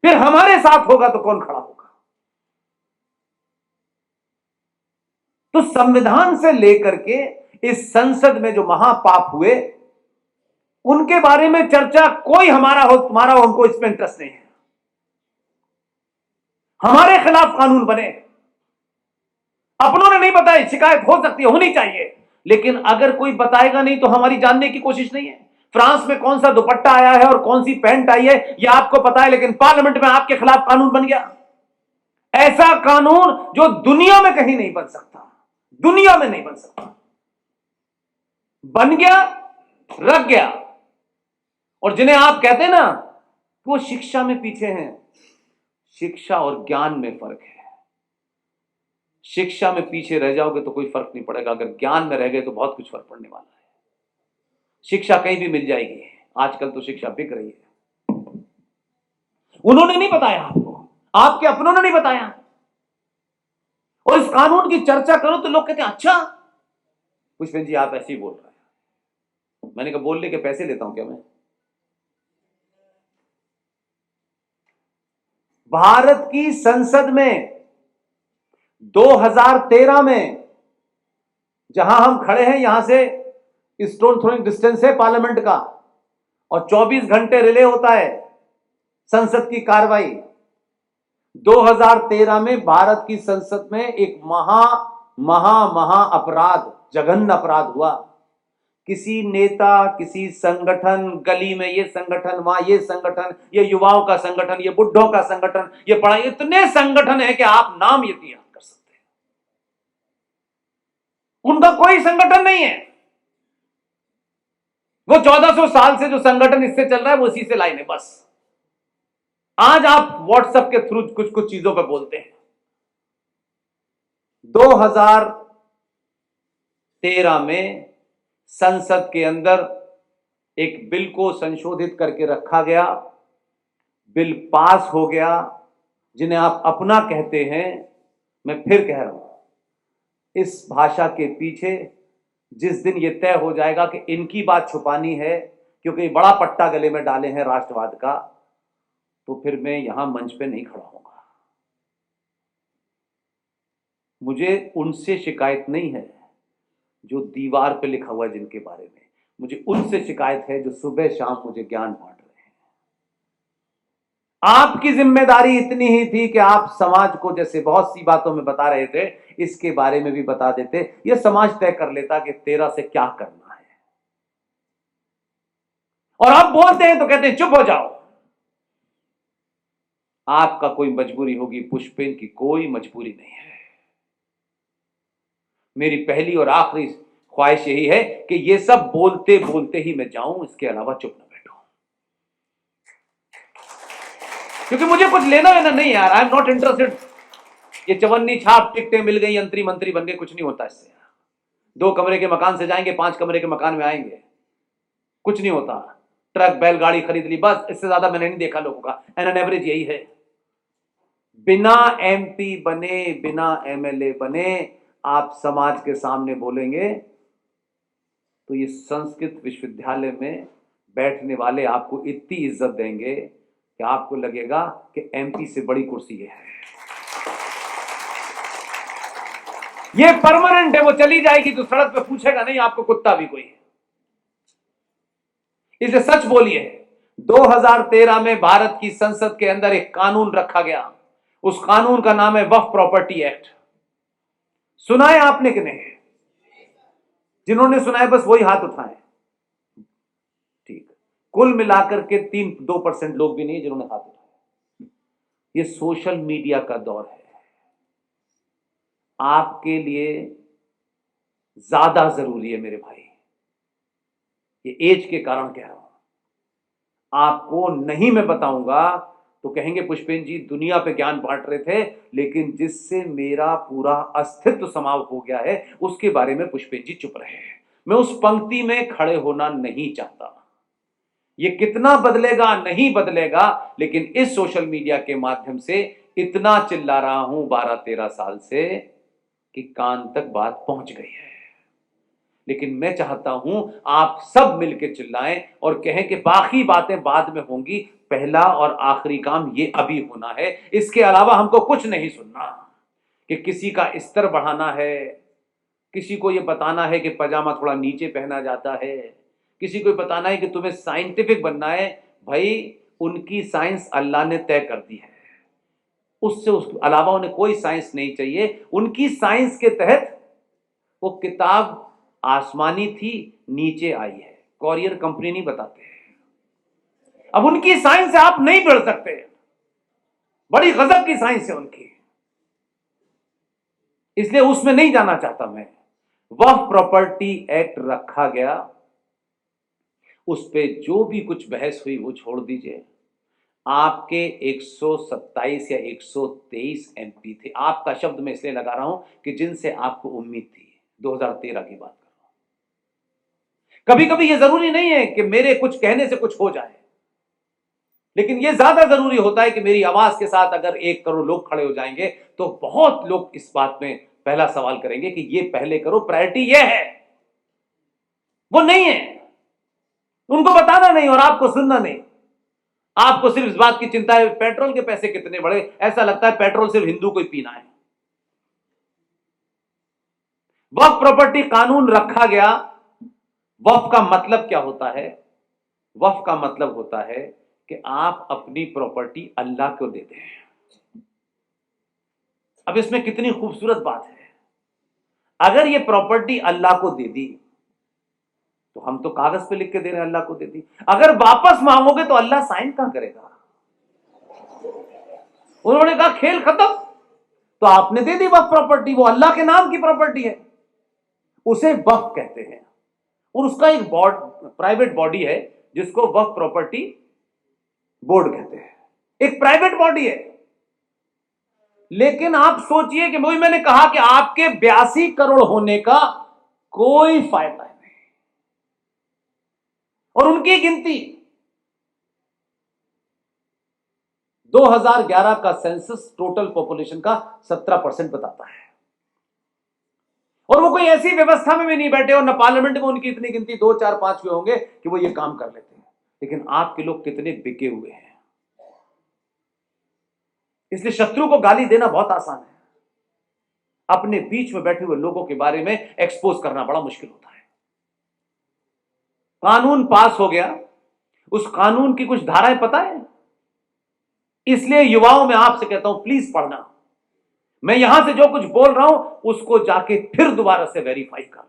फिर हमारे साथ होगा तो कौन खड़ा होगा? तो संविधान से लेकर के इस संसद में जो महापाप हुए उनके बारे में चर्चा कोई हमारा हो तुम्हारा हो, हमको इसमें इंटरेस्ट नहीं है। हमारे खिलाफ कानून बने, अपनों ने नहीं बताई, शिकायत हो सकती है, होनी चाहिए, लेकिन अगर कोई बताएगा नहीं तो हमारी जानने की कोशिश नहीं है। फ्रांस में कौन सा दुपट्टा आया है और कौन सी पैंट आई है यह आपको पता है, लेकिन पार्लियामेंट में आपके खिलाफ कानून बन गया। ऐसा कानून जो दुनिया में कहीं नहीं बन सकता, दुनिया में नहीं बन सकता, बन गया, रख गया। और जिन्हें आप कहते हैं ना कि वो शिक्षा में पीछे हैं, शिक्षा और ज्ञान में फर्क है। शिक्षा में पीछे रह जाओगे तो कोई फर्क नहीं पड़ेगा, अगर ज्ञान में रह गए तो बहुत कुछ फर्क पड़ने वाला है। शिक्षा कहीं भी मिल जाएगी, आजकल तो शिक्षा बिक रही है। उन्होंने नहीं बताया आपको, आपके अपनों ने नहीं बताया, और इस कानून की चर्चा करो तो लोग कहते हैं अच्छा पुष्पेंद्र जी आप ऐसे ही बोल रहे हैं। मैंने कहा बोलने के पैसे लेता हूं क्या मैं? भारत की संसद में 2013 में जहां हम खड़े हैं, यहां से स्टोन थ्रोइंग डिस्टेंस है पार्लियामेंट का, और 24 घंटे रिले होता है संसद की कार्रवाई। 2013 में भारत की संसद में एक महा अपराध, जघन्य अपराध हुआ। किसी नेता, किसी संगठन, गली में ये संगठन, वहां ये संगठन, ये युवाओं का संगठन, ये बुढ़ों का संगठन, ये पढ़ाई, इतने संगठन है कि आप नाम ये याद कर सकते हैं। उनका कोई संगठन नहीं है, वो 1400 साल से जो संगठन इससे चल रहा है वो इसी से लाइन है बस। आज आप व्हाट्सएप के थ्रू कुछ कुछ चीजों पे बोलते हैं। 2013 में संसद के अंदर एक बिल को संशोधित करके रखा गया, बिल पास हो गया, जिन्हें आप अपना कहते हैं। मैं फिर कह रहा हूं, इस भाषा के पीछे जिस दिन यह तय हो जाएगा कि इनकी बात छुपानी है क्योंकि बड़ा पट्टा गले में डाले हैं राष्ट्रवाद का, तो फिर मैं यहां मंच पे नहीं खड़ा होऊंगा। मुझे उनसे शिकायत नहीं है जो दीवार पे लिखा हुआ है जिनके बारे में, मुझे उनसे शिकायत है जो सुबह शाम मुझे ज्ञान बांट रहे हैं। आपकी जिम्मेदारी इतनी ही थी कि आप समाज को, जैसे बहुत सी बातों में बता रहे थे, इसके बारे में भी बता देते। यह समाज तय कर लेता कि 13 से क्या करना है। और आप बोलते हैं तो कहते हैं चुप हो जाओ। आपका कोई मजबूरी होगी, पुष्पेंद्र की कोई मजबूरी नहीं है। मेरी पहली और आखिरी ख्वाहिश यही है कि ये सब बोलते बोलते ही मैं जाऊं, इसके अलावा चुप न बैठूं, क्योंकि मुझे कुछ लेना देना नहीं यार। I am not interested. ये चवन्नी छाप टिकटें मिल गई, यंत्री मंत्री बन गए, कुछ नहीं होता इससे। 2 कमरे के मकान से जाएंगे, 5 कमरे के मकान में आएंगे, कुछ नहीं होता। ट्रक बैलगाड़ी खरीद ली, बस, इससे ज्यादा मैंने नहीं देखा लोगों का। एन एवरेज यही है। बिना एमपी बने, बिना एमएलए बने आप समाज के सामने बोलेंगे तो ये संस्कृत विश्वविद्यालय में बैठने वाले आपको इतनी इज्जत देंगे कि आपको लगेगा कि एमपी से बड़ी कुर्सी है। ये परमानेंट है, वो चली जाएगी तो सड़क पे पूछेगा नहीं आपको कुत्ता भी कोई। इसे सच बोलिए। 2013 में भारत की संसद के अंदर एक कानून रखा गया, उस कानून का नाम है वक्फ प्रॉपर्टी एक्ट। सुना है आपने कि नहीं? जिन्होंने सुना है बस वही हाथ उठाएं। ठीक, कुल मिलाकर के 2% लोग भी नहीं जिन्होंने हाथ उठाया। ये सोशल मीडिया का दौर है, आपके लिए ज्यादा जरूरी है मेरे भाई। ये एज के कारण कह रहा हूं, आपको नहीं मैं बताऊंगा तो कहेंगे पुष्पेंद्र जी दुनिया पे ज्ञान बांट रहे थे, लेकिन जिससे मेरा पूरा अस्तित्व समाप्त हो गया है उसके बारे में पुष्पेंद्र जी चुप रहे हैं। मैं उस पंक्ति में खड़े होना नहीं चाहता। ये कितना बदलेगा नहीं बदलेगा, लेकिन इस सोशल मीडिया के माध्यम से इतना चिल्ला रहा हूं 12-13 साल से कि कान तक बात पहुंच गई है। लेकिन मैं चाहता हूं आप सब मिलकर चिल्लाएं और कहें कि बाकी बातें बाद में होंगी, पहला और आखिरी काम ये अभी होना है, इसके अलावा हमको कुछ नहीं सुनना कि किसी का स्तर बढ़ाना है, किसी को ये बताना है कि पजामा थोड़ा नीचे पहना जाता है, किसी को बताना है कि तुम्हें साइंटिफिक बनना है। भाई उनकी साइंस अल्लाह ने तय कर दी है, उसके अलावा उन्हें कोई साइंस नहीं चाहिए। उनकी साइंस के तहत वो किताब आसमानी थी, नीचे आई है, कॉरियर कंपनी नहीं बताते। अब उनकी साइंस से आप नहीं बढ़ सकते, बड़ी गजब की साइंस है उनकी, इसलिए उसमें नहीं जाना चाहता मैं। वक्फ प्रॉपर्टी एक्ट रखा गया, उस पे जो भी कुछ बहस हुई वो छोड़ दीजिए। आपके 127 या 123 एमपी थे, आपका शब्द मैं इसलिए लगा रहा हूं कि जिनसे आपको उम्मीद थी, 2013 की बात कर रहा हूं। कभी कभी यह जरूरी नहीं है कि मेरे कुछ कहने से कुछ हो जाए, लेकिन यह ज्यादा जरूरी होता है कि मेरी आवाज के साथ अगर 1 करोड़ लोग खड़े हो जाएंगे तो बहुत लोग इस बात में पहला सवाल करेंगे कि ये पहले करो, प्रायोरिटी ये है, वो नहीं है। उनको बताना नहीं और आपको सुनना नहीं। आपको सिर्फ इस बात की चिंता है पेट्रोल के पैसे कितने बढ़े, ऐसा लगता है पेट्रोल सिर्फ हिंदू को ही पीना है। वक्फ प्रॉपर्टी कानून रखा गया। वक्फ का मतलब क्या होता है? वक्फ का मतलब होता है कि आप अपनी प्रॉपर्टी अल्लाह को देते हैं। अब इसमें कितनी खूबसूरत बात है, अगर ये प्रॉपर्टी अल्लाह को दे दी तो हम तो कागज पे लिख के दे रहे हैं अल्लाह को दे दी, अगर वापस मांगोगे तो अल्लाह साइन कहां करेगा? उन्होंने कहा खेल खत्म, तो आपने दे दी वक्फ प्रॉपर्टी, वो अल्लाह के नाम की प्रॉपर्टी है, उसे वक्फ कहते हैं। और उसका एक प्राइवेट बॉडी है जिसको वक्फ प्रॉपर्टी बोर्ड कहते हैं, एक प्राइवेट बॉडी है। लेकिन आप सोचिए कि वही मैंने कहा कि आपके 82 करोड़ होने का कोई फायदा नहीं, और उनकी गिनती 2011 का सेंसस टोटल पॉपुलेशन का 17% बताता है, और वो कोई ऐसी व्यवस्था में भी नहीं बैठे और न पार्लियामेंट में उनकी इतनी गिनती 2 4 5 हुए होंगे कि वो ये काम कर लेते हैं। लेकिन आपके लोग कितने बिके हुए हैं, इसलिए शत्रु को गाली देना बहुत आसान है, अपने बीच में बैठे हुए लोगों के बारे में एक्सपोज करना बड़ा मुश्किल होता है। कानून पास हो गया, उस कानून की कुछ धाराएं पता है, इसलिए युवाओं में आपसे कहता हूं प्लीज पढ़ना। मैं यहां से जो कुछ बोल रहा हूं उसको जाके फिर दोबारा से वेरीफाई करना।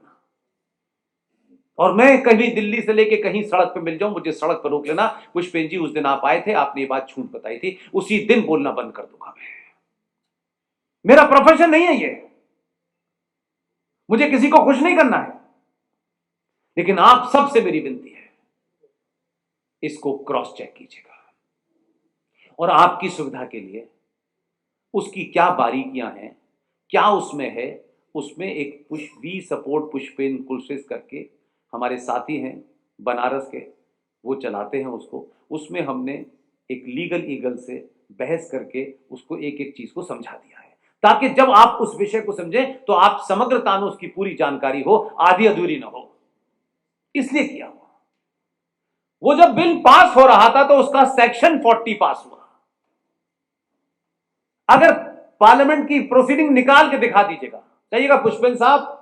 और मैं कहीं दिल्ली से लेके कहीं सड़क पे मिल जाऊं, मुझे सड़क पर रोक लेना, पुष्पेंद्र जी उस दिन आप आए थे, आपने ये बात झूठ बताई थी, उसी दिन बोलना बंद कर दूंगा मैं। मेरा प्रोफेशन नहीं है ये, मुझे किसी को खुश नहीं करना है, लेकिन आप सबसे मेरी विनती है इसको क्रॉस चेक कीजिएगा, और आपकी सुविधा के लिए उसकी क्या बारीकियां हैं, क्या उसमें है, उसमें एक वी सपोर्ट पुष्पेंद्र कुलश्रेष्ठ करके हमारे साथी हैं बनारस के, वो चलाते हैं उसको, उसमें हमने एक लीगल ईगल से बहस करके उसको एक एक चीज को समझा दिया है, ताकि जब आप उस विषय को समझें तो आप समग्रता में उसकी पूरी जानकारी हो, आधी अधूरी ना हो, इसलिए किया हुआ। वो जब बिल पास हो रहा था तो उसका सेक्शन 40 पास हुआ। अगर पार्लियामेंट की प्रोसीडिंग निकाल के दिखा दीजिएगा, कहिएगा पुष्पेंद्र साहब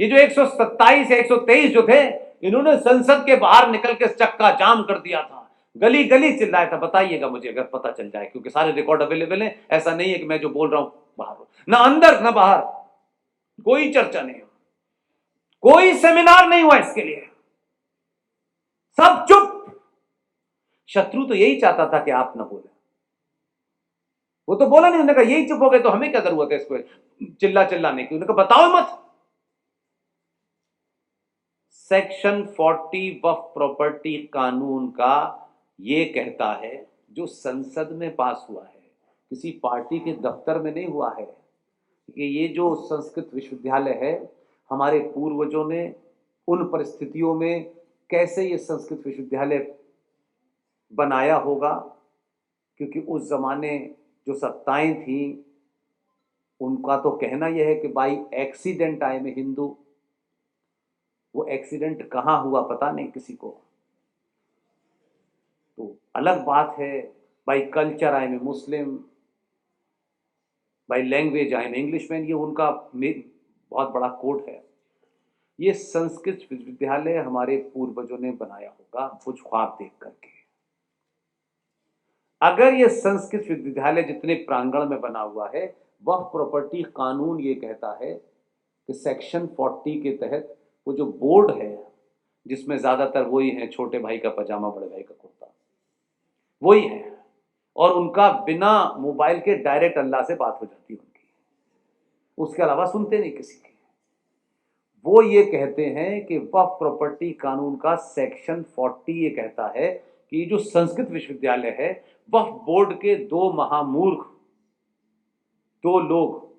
ये जो 127 या 123 जो थे, इन्होंने संसद के बाहर निकल के चक्का जाम कर दिया था, गली गली चिल्लाया था, बताइएगा मुझे अगर पता चल जाए, क्योंकि सारे रिकॉर्ड अवेलेबल हैं। ऐसा नहीं है कि मैं जो बोल रहा हूं बाहर हो, ना अंदर ना बाहर, कोई चर्चा नहीं हो, कोई सेमिनार नहीं हुआ इसके लिए, सब चुप। शत्रु तो यही चाहता था कि आप ना बोले, वो तो बोला नहीं, उन्होंने कहा यही चुप हो गए तो हमें क्या जरूरत है इसको चिल्लाने की, उन्होंने कहा बताओ मत। सेक्शन 40 वक्फ प्रॉपर्टी कानून का ये कहता है, जो संसद में पास हुआ है, किसी पार्टी के दफ्तर में नहीं हुआ है, कि ये जो संस्कृत विश्वविद्यालय है, हमारे पूर्वजों ने उन परिस्थितियों में कैसे ये संस्कृत विश्वविद्यालय बनाया होगा, क्योंकि उस जमाने जो सत्ताएं थी उनका तो कहना यह है कि बाई एक्सीडेंट आए में हिंदू, वो एक्सीडेंट कहां हुआ पता नहीं किसी को, तो अलग बात है, by culture I am a Muslim, by language I am English man, ये उनका बहुत बड़ा कोड है। ये संस्कृत विश्वविद्यालय हमारे पूर्वजों ने बनाया होगा कुछ ख्वाब देख करके। अगर ये संस्कृत विश्वविद्यालय जितने प्रांगण में बना हुआ है, वह प्रॉपर्टी कानून ये कहता है कि सेक्शन 40 के तहत वो जो बोर्ड है, जिसमें ज्यादातर वही है, छोटे भाई का पजामा बड़े भाई का कुर्ता, वही है, और उनका बिना मोबाइल के डायरेक्ट अल्लाह से बात हो जाती है उनकी, उसके अलावा सुनते नहीं किसी की। वो ये कहते हैं कि वक्फ प्रॉपर्टी कानून का सेक्शन 40 ये कहता है कि जो संस्कृत विश्वविद्यालय है, वक्फ बोर्ड के दो महामूर्ख, दो लोग,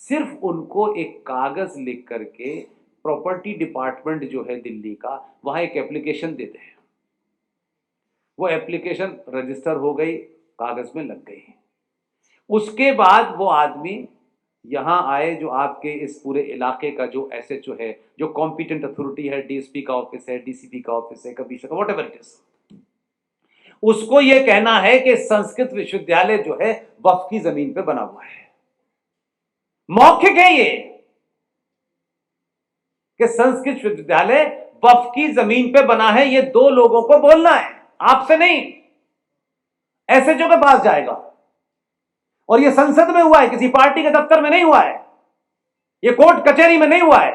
सिर्फ उनको एक कागज लिख करके प्रॉपर्टी डिपार्टमेंट जो है दिल्ली का, वहां एक एप्लीकेशन देते हैं। वो एप्लीकेशन रजिस्टर हो गई, कागज में लग गई। उसके बाद वो आदमी यहां आए, जो आपके इस पूरे इलाके का जो एसएचओ है, जो कॉम्पिटेंट अथॉरिटी है, डीएसपी का ऑफिस है, डीसीपी का ऑफिस है, कमिश्नर, व्हाटएवर इट इज, उसको ये कहना है कि संस्कृत विश्वविद्यालय जो है वक्फ की जमीन पे बना हुआ है। मौखिक है ये कि संस्कृत विश्वविद्यालय वक्फ की जमीन पे बना है। ये दो लोगों को बोलना है, आपसे नहीं, एसएचओ के पास जाएगा। और ये संसद में हुआ है, किसी पार्टी के दफ्तर में नहीं हुआ है, ये कोर्ट कचहरी में नहीं हुआ है।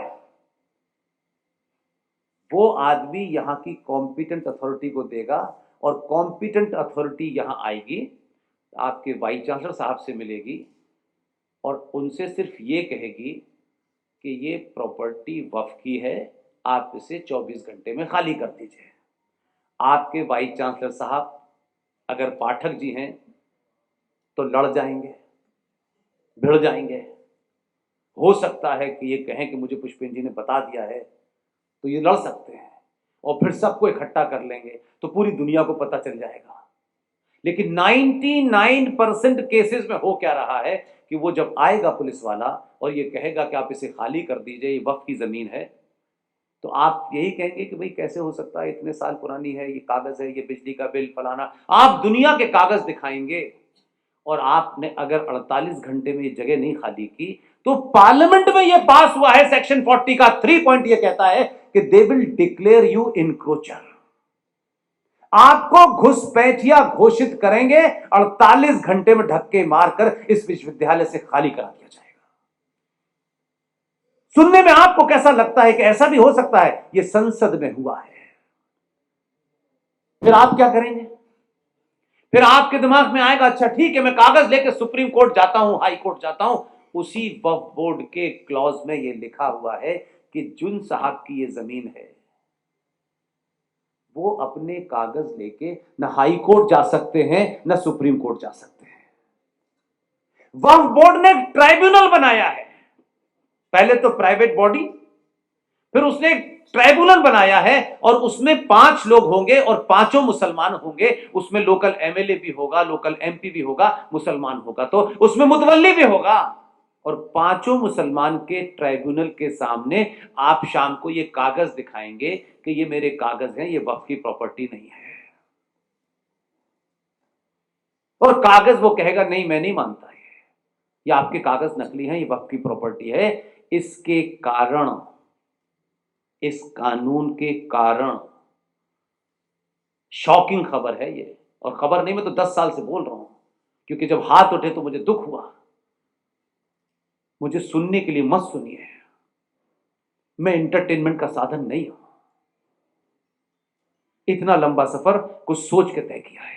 वो आदमी यहां की कॉम्पिटेंट अथॉरिटी को देगा, और कॉम्पिटेंट अथॉरिटी यहां आएगी, आपके वाइस चांसलर साहब से मिलेगी और उनसे सिर्फ ये कहेगी कि ये प्रॉपर्टी वक्फ की है, आप इसे 24 घंटे में खाली कर दीजिए। आपके वाइस चांसलर साहब अगर पाठक जी हैं तो लड़ जाएंगे, भिड़ जाएंगे। हो सकता है कि ये कहें कि मुझे पुष्पेंद्र जी ने बता दिया है, तो ये लड़ सकते हैं और फिर सबको इकट्ठा कर लेंगे तो पूरी दुनिया को पता चल जाएगा। लेकिन 99% केसेस में हो क्या रहा है कि वो जब आएगा पुलिस वाला और ये कहेगा कि आप इसे खाली कर दीजिए, ये वक्फ की जमीन है, तो आप यही कहेंगे कि भाई कैसे हो सकता है, इतने साल पुरानी है, ये कागज है, ये बिजली का बिल फलाना, आप दुनिया के कागज दिखाएंगे। और आपने अगर 48 घंटे में ये जगह नहीं खाली की, तो पार्लियामेंट में ये पास हुआ है, सेक्शन 40 का 3 पॉइंट ये कहता है कि दे विल डिक्लेयर यू इनक्रोचर, आपको घुसपैठिया घोषित करेंगे, 48 घंटे में धक्के मारकर इस विश्वविद्यालय से खाली करा दिया जाएगा। सुनने में आपको कैसा लगता है कि ऐसा भी हो सकता है? यह संसद में हुआ है। फिर आप क्या करेंगे? फिर आपके दिमाग में आएगा, अच्छा ठीक है, मैं कागज लेकर सुप्रीम कोर्ट जाता हूं, हाई कोर्ट जाता हूं। उसी वक्फ बोर्ड के क्लॉज में यह लिखा हुआ है कि जुन साहब की यह जमीन है, वो अपने कागज लेके न हाई कोर्ट जा सकते हैं न सुप्रीम कोर्ट जा सकते हैं। वक्फ बोर्ड ने एक ट्राइब्यूनल बनाया है, पहले तो प्राइवेट बॉडी, फिर उसने एक ट्राइब्यूनल बनाया है और उसमें 5 लोग होंगे और पांचों मुसलमान होंगे। उसमें लोकल एमएलए भी होगा, लोकल एमपी भी होगा, मुसलमान होगा तो उसमें मुतवल्ली भी होगा। और पांचों मुसलमान के ट्राइब्यूनल के सामने आप शाम को ये कागज दिखाएंगे कि ये मेरे कागज हैं, ये वक्फ की प्रॉपर्टी नहीं है। और कागज वो कहेगा नहीं, मैं नहीं मानता, ये आपके कागज नकली हैं, ये वक्फ की प्रॉपर्टी है। इसके कारण, इस कानून के कारण, शॉकिंग खबर है ये, और खबर नहीं, मैं तो 10 साल से बोल रहा हूं, क्योंकि जब हाथ उठे तो मुझे दुख हुआ। मुझे सुनने के लिए मत सुनिए, मैं एंटरटेनमेंट का साधन नहीं हूं। इतना लंबा सफर कुछ सोच के तय किया है,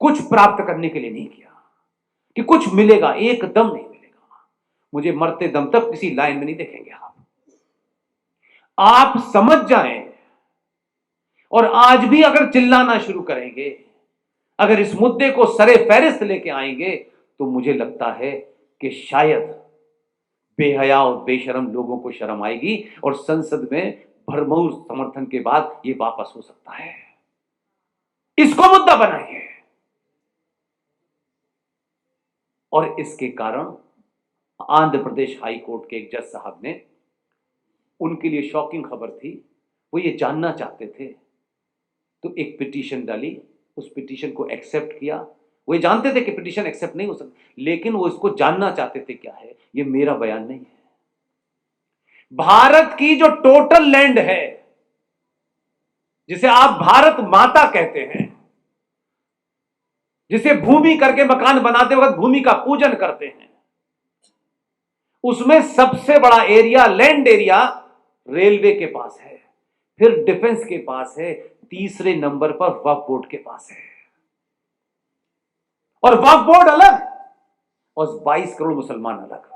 कुछ प्राप्त करने के लिए नहीं किया कि कुछ मिलेगा, एकदम नहीं मिलेगा। मुझे मरते दम तक किसी लाइन में नहीं देखेंगे आप समझ जाएं। और आज भी अगर चिल्लाना शुरू करेंगे, अगर इस मुद्दे को सरे फहरिस्त लेके आएंगे, तो मुझे लगता है कि शायद बेहया और बेशरम लोगों को शर्म आएगी और संसद में भरमौर समर्थन के बाद यह वापस हो सकता है। इसको मुद्दा बनाइए। और इसके कारण आंध्र प्रदेश हाई कोर्ट के एक जज साहब ने, उनके लिए शॉकिंग खबर थी, वो ये जानना चाहते थे तो एक पिटीशन डाली, उस पिटीशन को एक्सेप्ट किया। वो ये जानते थे कि पिटीशन एक्सेप्ट नहीं हो सकती, लेकिन वो इसको जानना चाहते थे क्या है। ये मेरा बयान नहीं है। भारत की जो टोटल लैंड है, जिसे आप भारत माता कहते हैं, जिसे भूमि करके मकान बनाते वक्त भूमि का पूजन करते हैं, उसमें सबसे बड़ा एरिया, लैंड एरिया रेलवे के पास है, फिर डिफेंस के पास है, तीसरे नंबर पर वक्फ बोर्ड के पास है। और वक्फ बोर्ड अलग और 22 करोड़ मुसलमान अलग।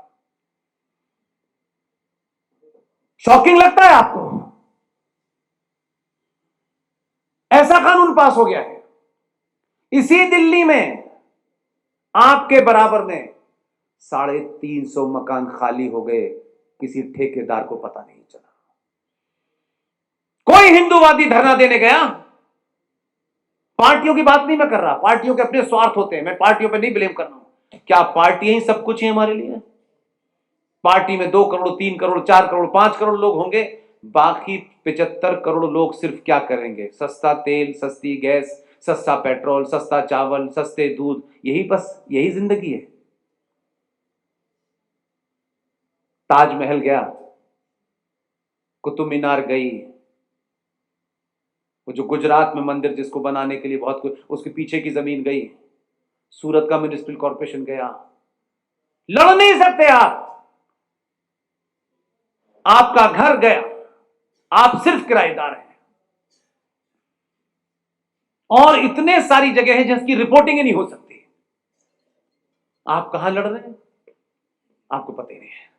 शॉकिंग लगता है आपको? ऐसा कानून पास हो गया है। इसी दिल्ली में आपके बराबर में 350 मकान खाली हो गए, किसी ठेकेदार को पता नहीं चला। कोई हिंदूवादी धरना देने गया, पार्टियों की बात नहीं मैं कर रहा, पार्टियों के अपने स्वार्थ होते हैं, मैं पार्टियों पे नहीं ब्लेम कर रहा हूं। क्या पार्टियां ही सब कुछ है हमारे लिए? पार्टी में 2 करोड़, 3 करोड़, 4 करोड़, 5 करोड़ लोग होंगे, बाकी 75 करोड़ लोग सिर्फ क्या करेंगे? सस्ता तेल, सस्ती गैस, सस्ता पेट्रोल, सस्ता चावल, सस्ते दूध, यही बस, यही जिंदगी है। ताजमहल गया, कुतुब मीनार गई, वो जो गुजरात में मंदिर जिसको बनाने के लिए बहुत कुछ, उसके पीछे की जमीन गई, सूरत का म्युनिसिपल कॉर्पोरेशन गया। लड़ नहीं सकते आप, आपका घर गया, आप सिर्फ किराएदार हैं। और इतने सारी जगह हैं जिसकी रिपोर्टिंग ही नहीं हो सकती। आप कहां लड़ रहे हैं आपको पता ही नहीं है।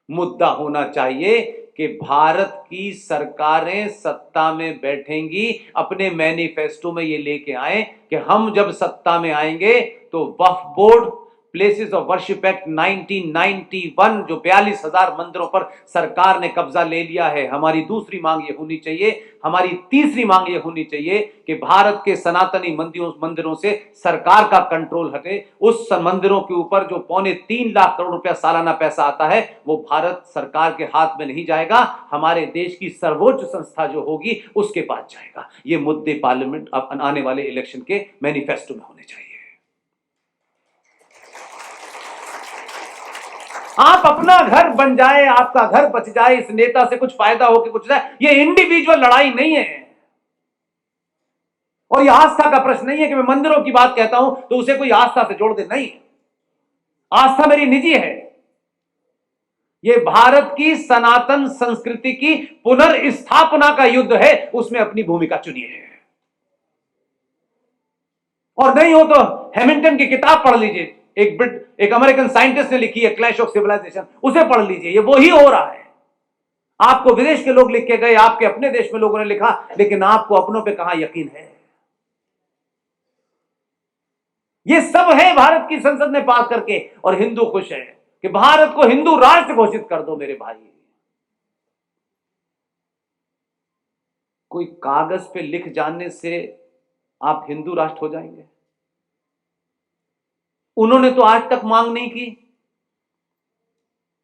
मुद्दा होना चाहिए कि भारत की सरकारें सत्ता में बैठेंगी, अपने मैनिफेस्टो में ये लेके आए कि हम जब सत्ता में आएंगे तो Waqf board, places of worship act 1991, जो 42,000 मंदिरों पर सरकार ने कब्जा ले लिया है, हमारी दूसरी मांग ये होनी चाहिए, हमारी तीसरी मांग ये होनी चाहिए कि भारत के सनातनी मंदिरों से सरकार का कंट्रोल हटे। उस मंदिरों के ऊपर जो 3.25 लाख करोड़ रुपया सालाना पैसा आता है, वो भारत सरकार के हाथ में नहीं जाएगा, हमारे देश की सर्वोच्च संस्था जो होगी उसके पास जाएगा। ये मुद्दे पार्लियामेंट आने वाले इलेक्शन के मैनिफेस्टो में होने चाहिए। आप अपना घर बन जाए, आपका घर बच जाए, इस नेता से कुछ फायदा हो कि कुछ जाए, ये इंडिविजुअल लड़ाई नहीं है। और ये आस्था का प्रश्न नहीं है कि मैं मंदिरों की बात कहता हूं तो उसे कोई आस्था से जोड़ दे, नहीं। आस्था मेरी निजी है। ये भारत की सनातन संस्कृति की पुनर्स्थापना का युद्ध है, उसमें अपनी भूमिका चुनिए है। और नहीं हो तो हैमिल्टन की किताब पढ़ लीजिए, एक अमेरिकन साइंटिस्ट ने लिखी है, क्लैश ऑफ सिविलाइजेशन, उसे पढ़ लीजिए। ये वही हो रहा है। आपको विदेश के लोग लिख के गए, आपके अपने देश में लोगों ने लिखा, लेकिन आपको अपनों पे कहां यकीन है? ये सब है भारत की संसद ने पास करके, और हिंदू खुश है कि भारत को हिंदू राष्ट्र घोषित कर दो। मेरे भाई, कोई कागज पे लिख जाने से आप हिंदू राष्ट्र हो जाएंगे? उन्होंने तो आज तक मांग नहीं की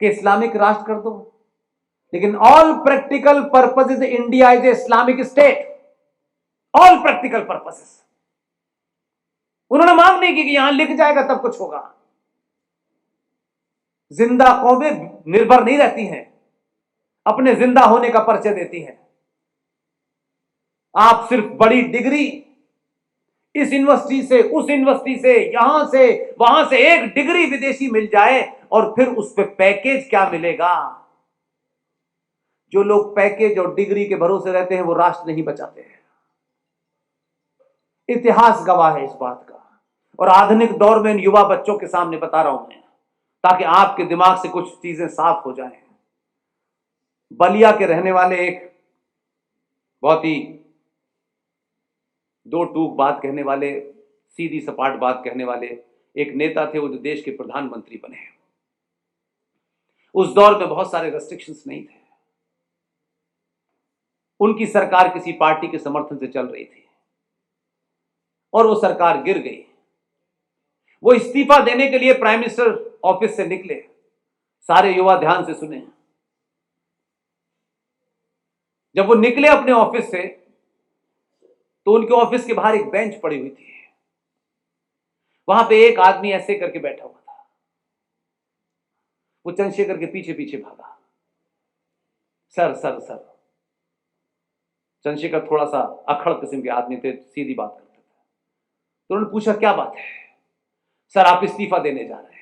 कि इस्लामिक राष्ट्र कर दो, लेकिन all practical purposes India is a Islamic state. All practical purposes उन्होंने मांग नहीं की कि यहां लिख जाएगा तब कुछ होगा। जिंदा कौमें निर्भर नहीं रहती हैं, अपने जिंदा होने का परिचय देती हैं। आप सिर्फ बड़ी डिग्री, इस यूनिवर्सिटी से, उस यूनिवर्सिटी से, यहां से वहां से एक डिग्री विदेशी मिल जाए और फिर उस पे पैकेज क्या मिलेगा? जो लोग पैकेज और डिग्री के भरोसे रहते हैं वो राष्ट्र नहीं बचाते हैं। इतिहास गवाह है इस बात का, और आधुनिक दौर में इन युवा बच्चों के सामने बता रहा हूं मैं, ताकि आपके दिमाग से कुछ चीजें साफ हो जाएं। बलिया के रहने वाले एक बहुत ही दो टूक बात कहने वाले, सीधी सपाट बात कहने वाले एक नेता थे, वो जो देश के प्रधानमंत्री बने। उस दौर में बहुत सारे रेस्ट्रिक्शंस नहीं थे। उनकी सरकार किसी पार्टी के समर्थन से चल रही थी और वो सरकार गिर गई। वो इस्तीफा देने के लिए प्राइम मिनिस्टर ऑफिस से निकले। सारे युवा ध्यान से सुने। जब वो निकले अपने ऑफिस से तो उनके ऑफिस के बाहर एक बेंच पड़ी हुई थी, वहां पे एक आदमी ऐसे करके बैठा हुआ था। वो चंद्रशेखर के पीछे पीछे भागा, सर सर सर। चंद्रशेखर थोड़ा सा अखड़ किस्म के आदमी थे, सीधी बात करते थे। तो उन्होंने पूछा क्या बात है? सर आप इस्तीफा देने जा रहे हैं।